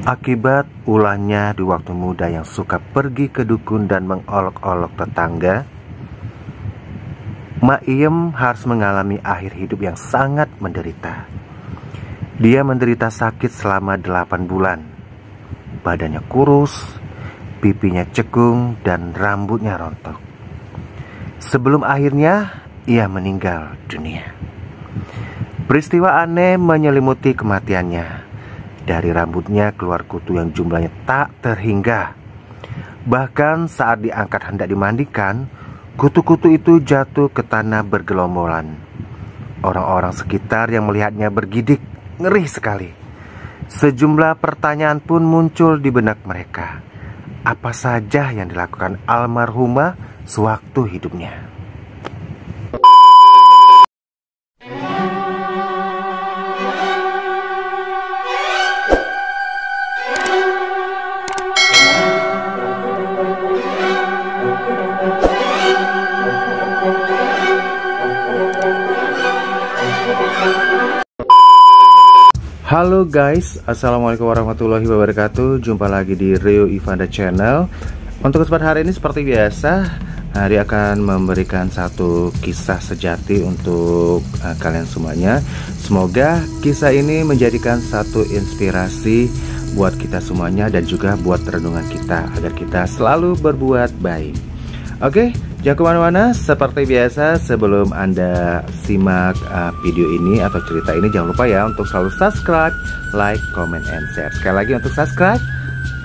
Akibat ulahnya di waktu muda yang suka pergi ke dukun dan mengolok-olok tetangga, Mak Iem harus mengalami akhir hidup yang sangat menderita. Dia menderita sakit selama 8 bulan. Badannya kurus, pipinya cekung, dan rambutnya rontok. Sebelum akhirnya ia meninggal dunia. Peristiwa aneh menyelimuti kematiannya. Dari rambutnya keluar kutu yang jumlahnya tak terhingga. Bahkan saat diangkat hendak dimandikan, kutu-kutu itu jatuh ke tanah bergelombolan. Orang-orang sekitar yang melihatnya bergidik, ngeri sekali. Sejumlah pertanyaan pun muncul di benak mereka. Apa saja yang dilakukan almarhumah sewaktu hidupnya? Halo guys, assalamualaikum warahmatullahi wabarakatuh. Jumpa lagi di Rio Ivanda Channel. Untuk kesempatan hari ini seperti biasa, Hari akan memberikan satu kisah sejati untuk kalian semuanya. Semoga kisah ini menjadikan satu inspirasi buat kita semuanya dan juga buat renungan kita, agar kita selalu berbuat baik. Oke, jangan kemana-mana. Seperti biasa, sebelum Anda simak video ini atau cerita ini, jangan lupa ya untuk selalu subscribe, like, comment, and share. Sekali lagi untuk subscribe,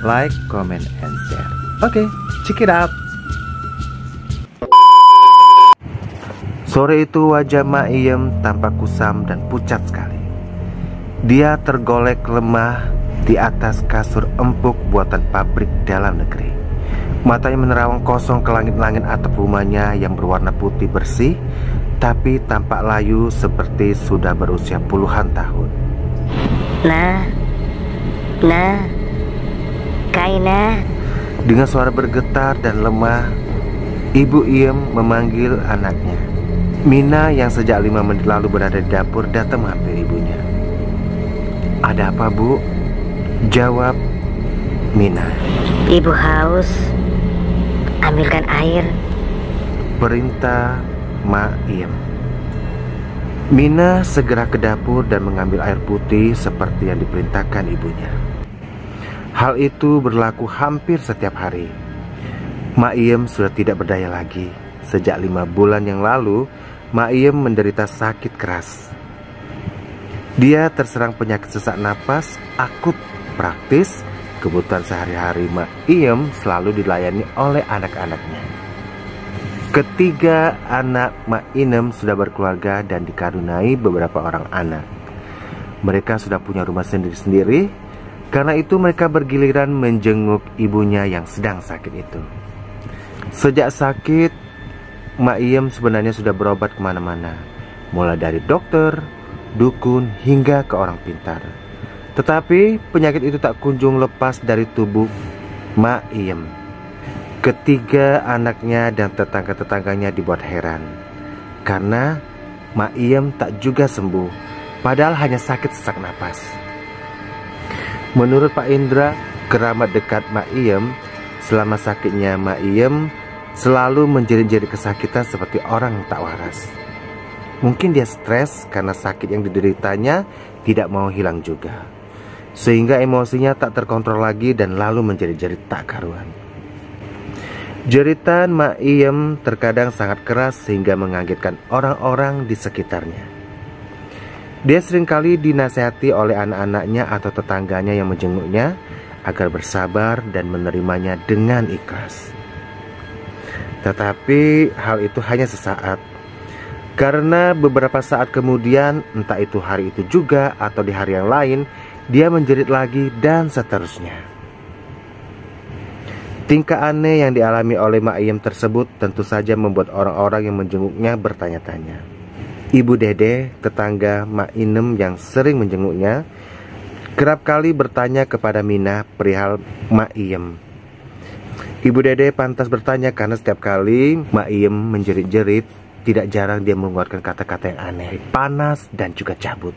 like, comment, and share. Oke, check it out. Sore itu wajah Mak Iem tampak kusam dan pucat sekali. Dia tergolek lemah di atas kasur empuk buatan pabrik dalam negeri. Matanya menerawang kosong ke langit-langit atap rumahnya yang berwarna putih bersih, tapi tampak layu seperti sudah berusia puluhan tahun. Nah, Kaina. Dengan suara bergetar dan lemah, Ibu Iem memanggil anaknya. Mina yang sejak 5 menit lalu berada di dapur datang menghampiri ibunya. "Ada apa, Bu?" jawab Mina. Ibu haus, ambilkan air, perintah Mak Iem. Mina segera ke dapur dan mengambil air putih seperti yang diperintahkan ibunya. Hal itu berlaku hampir setiap hari. Mak Iem sudah tidak berdaya lagi. Sejak 5 bulan yang lalu, Mak Iem menderita sakit keras. Dia terserang penyakit sesak napas akut. Praktis, kebutuhan sehari-hari Mak Iem selalu dilayani oleh anak-anaknya. Ketiga anak Mak Iem sudah berkeluarga dan dikaruniai beberapa orang anak. Mereka sudah punya rumah sendiri-sendiri. Karena itu mereka bergiliran menjenguk ibunya yang sedang sakit itu. Sejak sakit, Mak Iem sebenarnya sudah berobat kemana-mana, mulai dari dokter, dukun, hingga ke orang pintar. Tetapi penyakit itu tak kunjung lepas dari tubuh Mak Iem. Ketiga anaknya dan tetangga-tetangganya dibuat heran, karena Mak Iem tak juga sembuh, padahal hanya sakit sesak napas. Menurut Pak Indra, kerabat dekat Mak Iem, selama sakitnya Mak Iem selalu menjerit-jerit kesakitan seperti orang yang tak waras. Mungkin dia stres karena sakit yang dideritanya tidak mau hilang juga, sehingga emosinya tak terkontrol lagi dan lalu menjerit-jerit tak karuan. Jeritan Mak Iem terkadang sangat keras sehingga mengagetkan orang-orang di sekitarnya. Dia seringkali dinasihati oleh anak-anaknya atau tetangganya yang menjenguknya agar bersabar dan menerimanya dengan ikhlas. Tetapi hal itu hanya sesaat, karena beberapa saat kemudian, entah itu hari itu juga atau di hari yang lain, dia menjerit lagi dan seterusnya. Tingkah aneh yang dialami oleh Mak Iem tersebut tentu saja membuat orang-orang yang menjenguknya bertanya-tanya. Ibu Dede, tetangga Mak Iem yang sering menjenguknya, kerap kali bertanya kepada Mina perihal Mak Iem. Ibu Dede pantas bertanya karena setiap kali Mak Iem menjerit-jerit, tidak jarang dia mengeluarkan kata-kata yang aneh, panas dan juga cabut.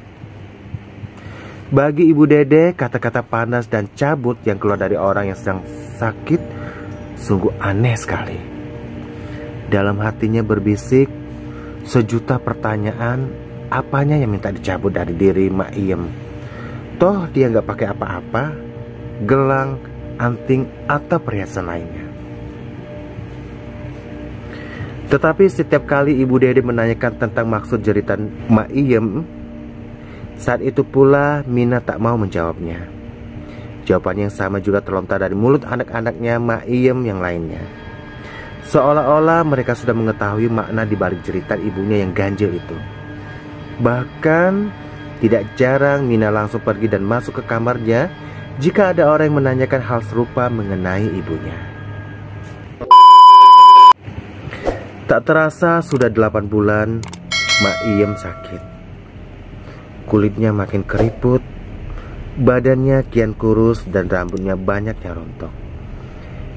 Bagi Ibu Dede, kata-kata panas dan cabut yang keluar dari orang yang sedang sakit sungguh aneh sekali. Dalam hatinya berbisik, sejuta pertanyaan, apanya yang minta dicabut dari diri Mak Iem? Toh dia nggak pakai apa-apa, gelang, anting, atau perhiasan lainnya. Tetapi setiap kali Ibu Dede menanyakan tentang maksud jeritan Mak Iem, saat itu pula Mina tak mau menjawabnya. Jawaban yang sama juga terlontar dari mulut anak-anaknya Mak Iem yang lainnya. Seolah-olah mereka sudah mengetahui makna di balik jeritan ibunya yang ganjil itu. Bahkan tidak jarang Mina langsung pergi dan masuk ke kamarnya jika ada orang yang menanyakan hal serupa mengenai ibunya. Tak terasa sudah 8 bulan Mak Iem sakit. Kulitnya makin keriput, badannya kian kurus dan rambutnya banyak yang rontok,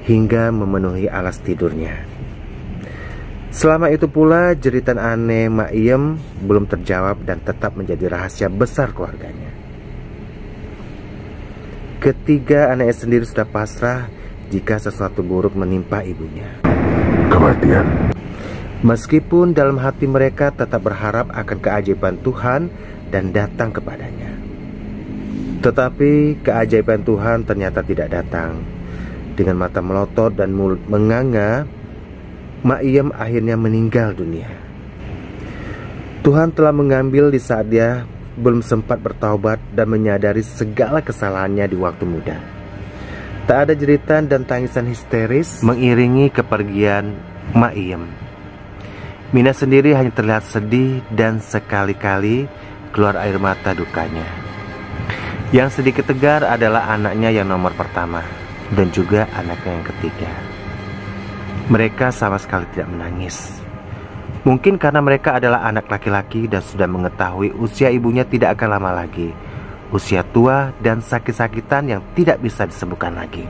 hingga memenuhi alas tidurnya. Selama itu pula jeritan aneh Mak Iem belum terjawab dan tetap menjadi rahasia besar keluarganya. Ketiga anaknya sendiri sudah pasrah jika sesuatu buruk menimpa ibunya. Kematian. Meskipun dalam hati mereka tetap berharap akan keajaiban Tuhan dan datang kepadanya. Tetapi keajaiban Tuhan ternyata tidak datang. Dengan mata melotot dan mulut menganga, Mak Iem akhirnya meninggal dunia. Tuhan telah mengambil di saat dia belum sempat bertaubat dan menyadari segala kesalahannya di waktu muda. Tak ada jeritan dan tangisan histeris mengiringi kepergian Mak Iem. Mina sendiri hanya terlihat sedih dan sekali-kali keluar air mata dukanya. Yang sedikit tegar adalah anaknya yang nomor pertama dan juga anaknya yang ketiga. Mereka sama sekali tidak menangis. Mungkin karena mereka adalah anak laki-laki dan sudah mengetahui usia ibunya tidak akan lama lagi. Usia tua dan sakit-sakitan yang tidak bisa disembuhkan lagi.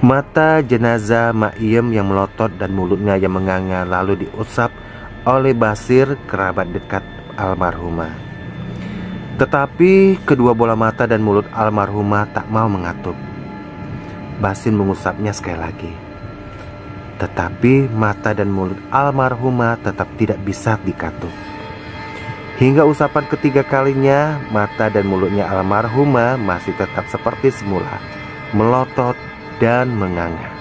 Mata jenazah Mak Iem yang melotot dan mulutnya yang menganga lalu diusap oleh Basir, kerabat dekat almarhumah. Tetapi kedua bola mata dan mulut almarhumah tak mau mengatup. Basin mengusapnya sekali lagi. Tetapi mata dan mulut almarhumah tetap tidak bisa dikatup. Hingga usapan ketiga kalinya, mata dan mulutnya almarhumah masih tetap seperti semula, melotot dan menganga.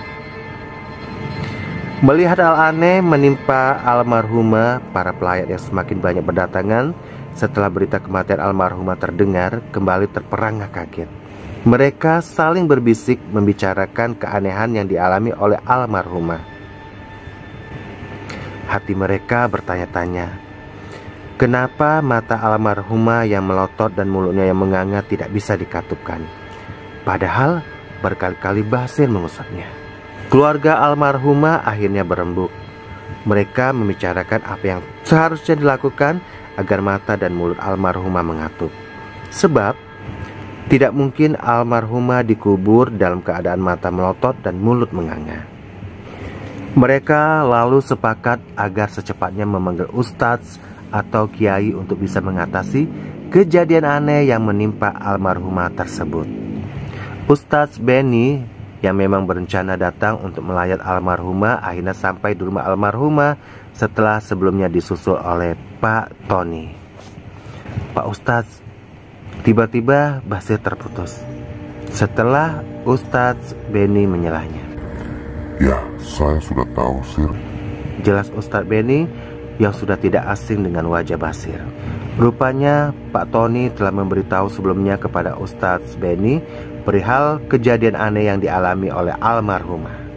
Melihat hal aneh menimpa almarhumah, para pelayat yang semakin banyak berdatangan setelah berita kematian almarhumah terdengar kembali terperangah kaget. Mereka saling berbisik membicarakan keanehan yang dialami oleh almarhumah. Hati mereka bertanya-tanya, kenapa mata almarhumah yang melotot dan mulutnya yang menganga tidak bisa dikatupkan? Padahal berkali-kali Basir mengusapnya. Keluarga almarhumah akhirnya berembuk. Mereka membicarakan apa yang seharusnya dilakukan agar mata dan mulut almarhumah mengatup. Sebab tidak mungkin almarhumah dikubur dalam keadaan mata melotot dan mulut menganga. Mereka lalu sepakat agar secepatnya memanggil ustadz atau kiai untuk bisa mengatasi kejadian aneh yang menimpa almarhumah tersebut. Ustadz Benny yang memang berencana datang untuk melayat almarhumah akhirnya sampai di rumah almarhumah setelah sebelumnya disusul oleh Pak Tony. Pak Ustadz, tiba-tiba Basir terputus setelah Ustadz Benny menyelahnya. Ya, saya sudah tahu, Sir. Jelas Ustadz Benny yang sudah tidak asing dengan wajah Basir. Rupanya Pak Tony telah memberitahu sebelumnya kepada Ustadz Benny perihal kejadian aneh yang dialami oleh almarhumah.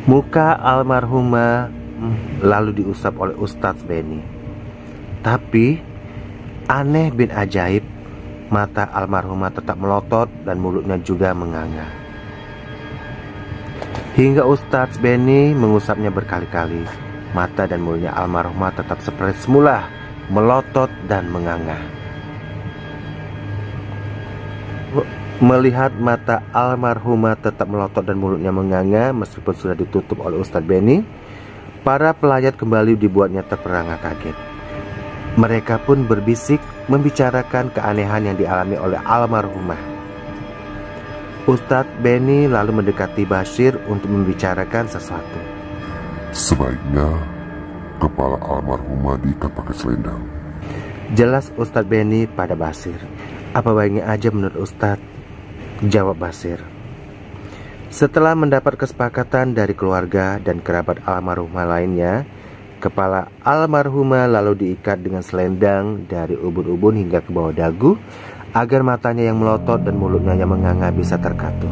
Muka almarhumah lalu diusap oleh Ustadz Benny. Tapi aneh bin ajaib, mata almarhumah tetap melotot dan mulutnya juga menganga. Hingga Ustadz Benny mengusapnya berkali-kali, mata dan mulutnya almarhumah tetap seperti semula, melotot dan menganga. Melihat mata almarhumah tetap melotot dan mulutnya menganga meskipun sudah ditutup oleh Ustadz Benny, para pelayat kembali dibuatnya terperangah kaget. Mereka pun berbisik membicarakan keanehan yang dialami oleh almarhumah. Ustadz Benny lalu mendekati Bashir untuk membicarakan sesuatu. Sebaiknya kepala almarhumah diikat pakai selendang. Jelas Ustadz Benny pada Bashir. Apa baiknya aja menurut Ustadz? Jawab Bashir. Setelah mendapat kesepakatan dari keluarga dan kerabat almarhumah lainnya, kepala almarhumah lalu diikat dengan selendang dari ubun-ubun hingga ke bawah dagu, agar matanya yang melotot dan mulutnya yang menganga bisa terkatur.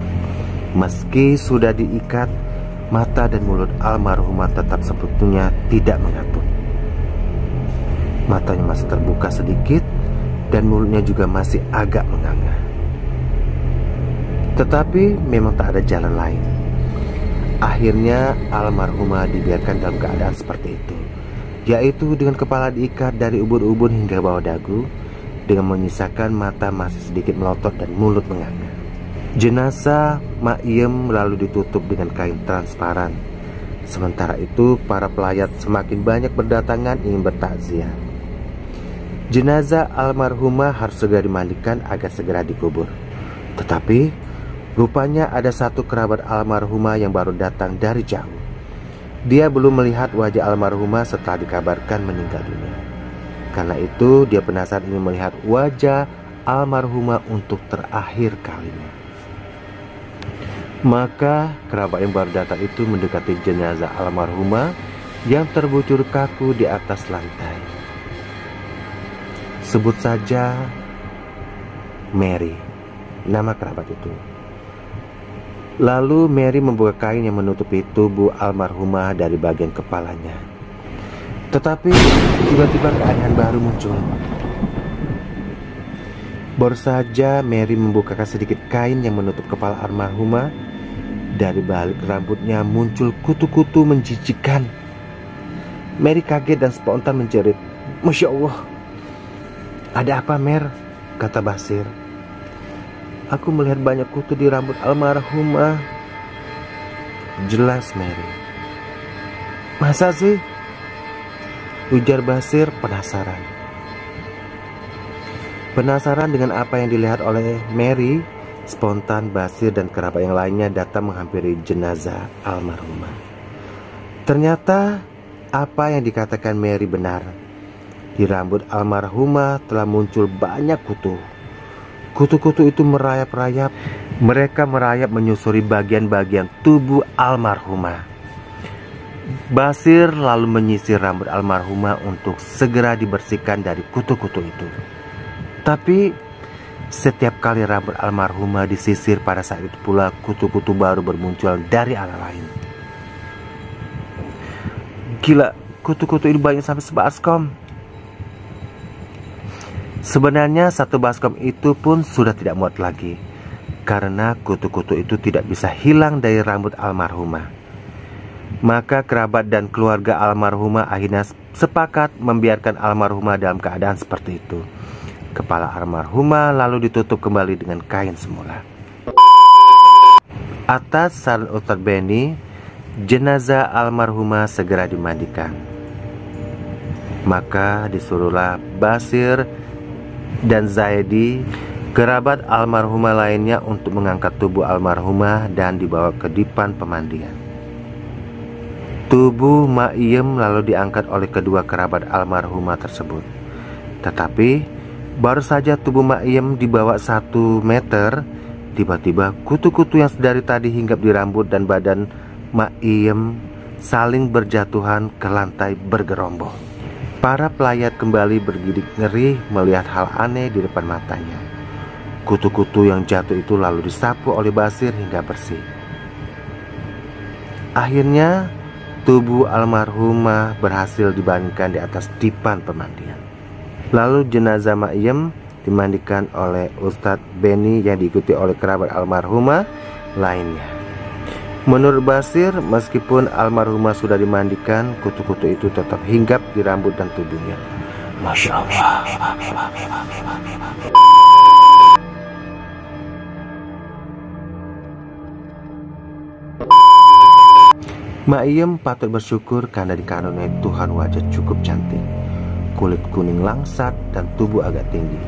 Meski sudah diikat, mata dan mulut almarhumah tetap sebetulnya tidak mengatur. Matanya masih terbuka sedikit dan mulutnya juga masih agak menganga. Tetapi memang tak ada jalan lain. Akhirnya almarhumah dibiarkan dalam keadaan seperti itu, yaitu dengan kepala diikat dari ubun-ubun hingga bawah dagu, dengan menyisakan mata masih sedikit melotot dan mulut menganga. Jenazah Mak Iem lalu ditutup dengan kain transparan. Sementara itu para pelayat semakin banyak berdatangan ingin bertakziah. Jenazah almarhumah harus segera dimandikan agar segera dikubur. Tetapi rupanya ada satu kerabat almarhumah yang baru datang dari jauh. Dia belum melihat wajah almarhumah setelah dikabarkan meninggal dunia. Karena itu dia penasaran ingin melihat wajah almarhumah untuk terakhir kalinya. Maka kerabat yang baru datang itu mendekati jenazah almarhumah yang terbujur kaku di atas lantai. Sebut saja Mary, nama kerabat itu. Lalu Mary membuka kain yang menutupi tubuh almarhumah dari bagian kepalanya. Tetapi tiba-tiba keanehan baru muncul. Baru saja Mary membukakan sedikit kain yang menutup kepala almarhumah, dari balik rambutnya muncul kutu-kutu menjijikkan. Mary kaget dan spontan menjerit, "Masya Allah!" "Ada apa, Mer?" kata Bashir. "Aku melihat banyak kutu di rambut almarhumah." Jelas Mary. "Masa sih?" ujar Bashir penasaran. Penasaran dengan apa yang dilihat oleh Mary, spontan Bashir dan kerabat yang lainnya datang menghampiri jenazah almarhumah. Ternyata apa yang dikatakan Mary benar. Di rambut almarhumah telah muncul banyak kutu. Kutu-kutu itu merayap-rayap. Mereka merayap menyusuri bagian-bagian tubuh almarhumah. Bashir lalu menyisir rambut almarhumah untuk segera dibersihkan dari kutu-kutu itu. Tapi setiap kali rambut almarhumah disisir, pada saat itu pula kutu-kutu baru bermunculan dari arah lain. Gila, kutu-kutu ini banyak sampai sebaskom. Sebenarnya satu baskom itu pun sudah tidak muat lagi, karena kutu-kutu itu tidak bisa hilang dari rambut almarhumah. Maka kerabat dan keluarga almarhumah akhirnya sepakat membiarkan almarhumah dalam keadaan seperti itu. Kepala almarhumah lalu ditutup kembali dengan kain semula. Atas saran Ustadz Benny, jenazah almarhumah segera dimandikan. Maka disuruhlah Bashir dan Zaidi, kerabat almarhumah lainnya, untuk mengangkat tubuh almarhumah dan dibawa ke dipan pemandian. Tubuh Mak Iem lalu diangkat oleh kedua kerabat almarhumah tersebut. Tetapi baru saja tubuh Mak Iem dibawa 1 meter, tiba-tiba kutu-kutu yang sedari tadi hinggap di rambut dan badan Mak Iem saling berjatuhan ke lantai bergerombol. Para pelayat kembali bergidik ngeri melihat hal aneh di depan matanya. Kutu-kutu yang jatuh itu lalu disapu oleh Bashir hingga bersih. Akhirnya tubuh almarhumah berhasil dibaringkan di atas dipan pemandian. Lalu jenazah Mak Iem dimandikan oleh Ustadz Benny yang diikuti oleh kerabat almarhumah lainnya. Menurut Bashir, meskipun almarhumah sudah dimandikan, kutu-kutu itu tetap hinggap di rambut dan tubuhnya. Masya Allah. Mak Iem patut bersyukur karena dikaruniai Tuhan wajah cukup cantik. kulit kuning langsat dan tubuh agak tinggi.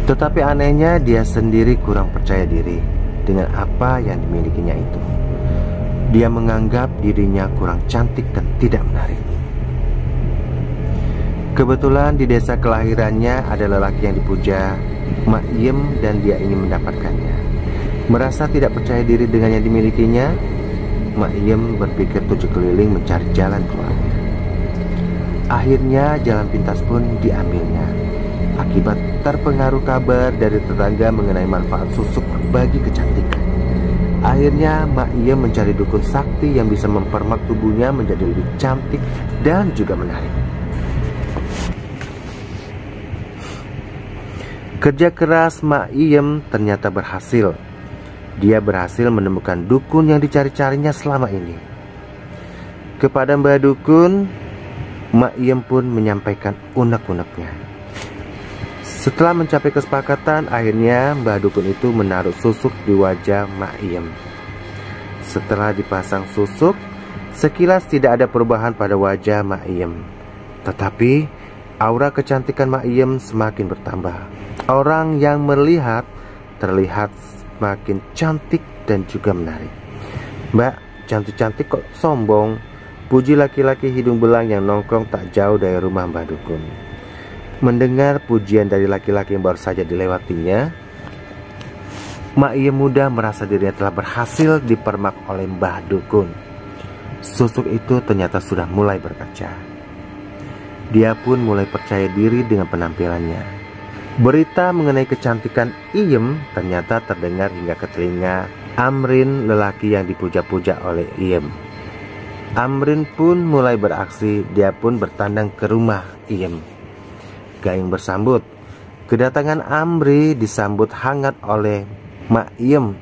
Tetapi anehnya dia sendiri kurang percaya diri dengan apa yang dimilikinya itu. Dia menganggap dirinya kurang cantik dan tidak menarik. Kebetulan di desa kelahirannya ada lelaki yang dipuja Mak Iem dan dia ingin mendapatkannya. Merasa tidak percaya diri dengan yang dimilikinya, Mak Iem berpikir tujuh keliling mencari jalan keluarnya. Akhirnya jalan pintas pun diambilnya akibat terpengaruh kabar dari tetangga mengenai manfaat susuk bagi kecantikan. Akhirnya Mak Iem mencari dukun sakti yang bisa mempermak tubuhnya menjadi lebih cantik dan juga menarik. Kerja keras Mak Iem ternyata berhasil. Dia berhasil menemukan dukun yang dicari-carinya selama ini. Kepada Mbah Dukun, Mak Iem pun menyampaikan unek-uneknya. Setelah mencapai kesepakatan, akhirnya Mbah Dukun itu menaruh susuk di wajah Mak Iem. Setelah dipasang susuk, sekilas tidak ada perubahan pada wajah Mak Iem. Tetapi aura kecantikan Mak Iem semakin bertambah. Orang yang melihat terlihat semakin cantik dan juga menarik. "Mbak, cantik-cantik kok sombong," puji laki-laki hidung belang yang nongkrong tak jauh dari rumah Mbah Dukun. Mendengar pujian dari laki-laki yang baru saja dilewatinya, Mak Iem muda merasa dirinya telah berhasil dipermak oleh Mbah Dukun. Susuk itu ternyata sudah mulai berkaca. Dia pun mulai percaya diri dengan penampilannya. Berita mengenai kecantikan Iem ternyata terdengar hingga ke telinga Amrin, lelaki yang dipuja-puja oleh Iem. Amrin pun mulai beraksi. Dia pun bertandang ke rumah Iem. Gayung bersambut. Kedatangan Amri disambut hangat oleh Mak Iem.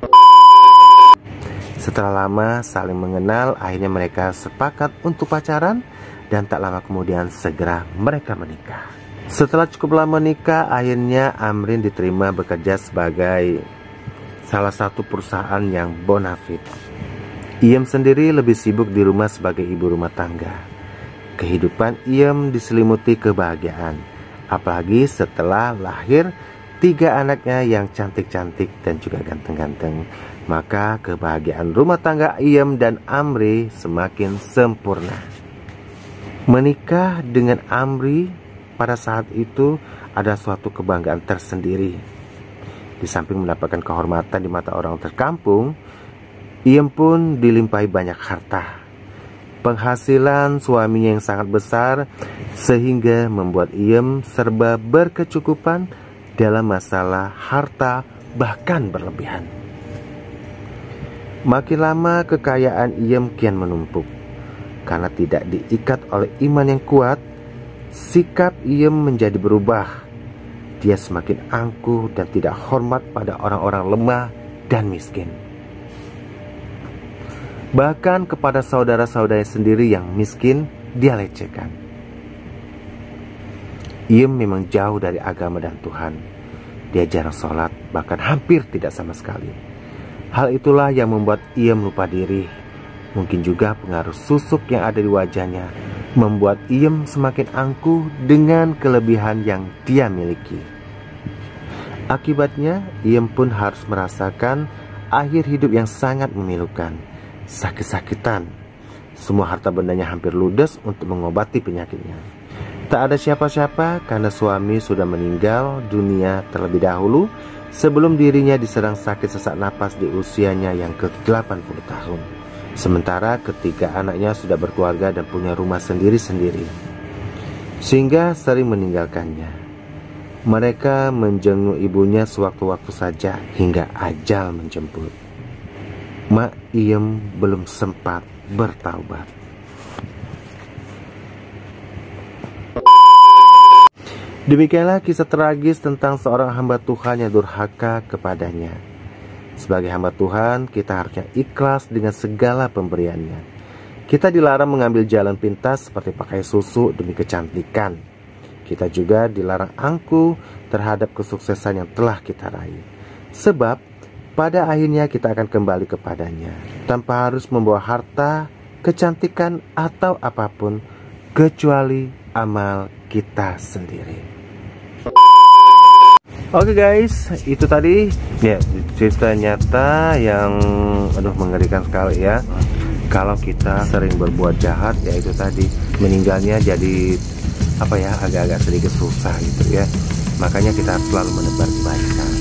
Setelah lama saling mengenal, akhirnya mereka sepakat untuk pacaran dan tak lama kemudian segera mereka menikah. Setelah cukup lama nikah, akhirnya Amrin diterima bekerja sebagai salah satu perusahaan yang bonafit. Iem sendiri lebih sibuk di rumah sebagai ibu rumah tangga. Kehidupan Iem diselimuti kebahagiaan, apalagi setelah lahir 3 anaknya yang cantik-cantik dan juga ganteng-ganteng. Maka kebahagiaan rumah tangga Iem dan Amri semakin sempurna. Menikah dengan Amri pada saat itu ada suatu kebanggaan tersendiri. Di samping mendapatkan kehormatan di mata orang terkampung, Iem pun dilimpahi banyak harta. Penghasilan suaminya yang sangat besar sehingga membuat Iem serba berkecukupan dalam masalah harta, bahkan berlebihan. Makin lama kekayaan Iem kian menumpuk. Karena tidak diikat oleh iman yang kuat, sikap Iem menjadi berubah. Dia semakin angkuh dan tidak hormat pada orang-orang lemah dan miskin. Bahkan kepada saudara-saudaranya sendiri yang miskin, dia lecehkan. Iem memang jauh dari agama dan Tuhan. Dia jarang sholat, bahkan hampir tidak sama sekali. Hal itulah yang membuat Iem lupa diri. Mungkin juga pengaruh susuk yang ada di wajahnya membuat Iem semakin angkuh dengan kelebihan yang dia miliki. Akibatnya, Iem pun harus merasakan akhir hidup yang sangat memilukan, sakit-sakitan. Semua harta bendanya hampir ludes untuk mengobati penyakitnya. Tak ada siapa-siapa karena suami sudah meninggal dunia terlebih dahulu sebelum dirinya diserang sakit sesak napas di usianya yang ke-80 tahun. Sementara ketiga anaknya sudah berkeluarga dan punya rumah sendiri-sendiri, sehingga sering meninggalkannya. Mereka menjenguk ibunya sewaktu-waktu saja hingga ajal menjemput. Mak Iem belum sempat bertaubat. Demikianlah kisah tragis tentang seorang hamba Tuhan yang durhaka kepadanya. Sebagai hamba Tuhan, kita harusnya ikhlas dengan segala pemberiannya. Kita dilarang mengambil jalan pintas seperti pakai susu demi kecantikan. Kita juga dilarang angkuh terhadap kesuksesan yang telah kita raih. Sebab pada akhirnya kita akan kembali kepadanya tanpa harus membawa harta, kecantikan, atau apapun kecuali amal kita sendiri. Oke guys, itu tadi ya cerita nyata yang mengerikan sekali ya. Kalau kita sering berbuat jahat, ya itu tadi meninggalnya jadi agak-agak sedikit susah gitu ya. Makanya kita harus selalu menebar kebaikan.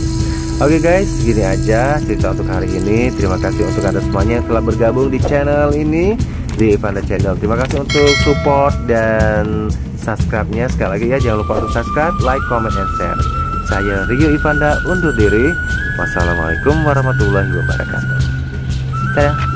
Oke guys, segini aja cerita untuk hari ini. Terima kasih untuk Anda semuanya yang telah bergabung di channel ini, di Ivanda Channel. Terima kasih untuk support dan subscribe-nya. Sekali lagi ya, jangan lupa untuk subscribe, like, comment, and share. Saya Rio Ivanda undur diri. Wassalamualaikum warahmatullahi wabarakatuh. Dadah.